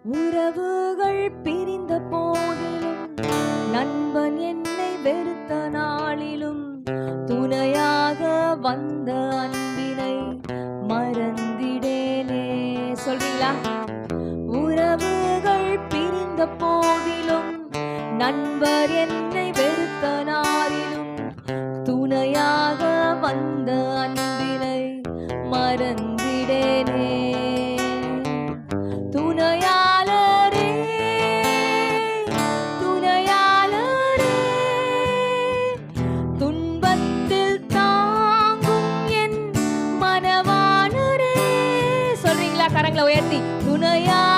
உறவுகள் பிரிந்த போதிலும், நண்பன் என்னை வெறுத்த நாளிலும், துணையாக வந்த அன்பினை மறந்திடேனே. சொல்றீங்களா? உறவுகள் பிரிந்த போதிலும், நண்பர் என்னை வெறுத்த நாளிலும், துணையாக வந்த அன்பினை மறந்திடேனே. துணையாளரே, துணையாளரே, துன்பத்தில் தாங்கும் என் மனவாளரே. சொல்றீங்களா? கரங்களை உயர்த்தி. துணையா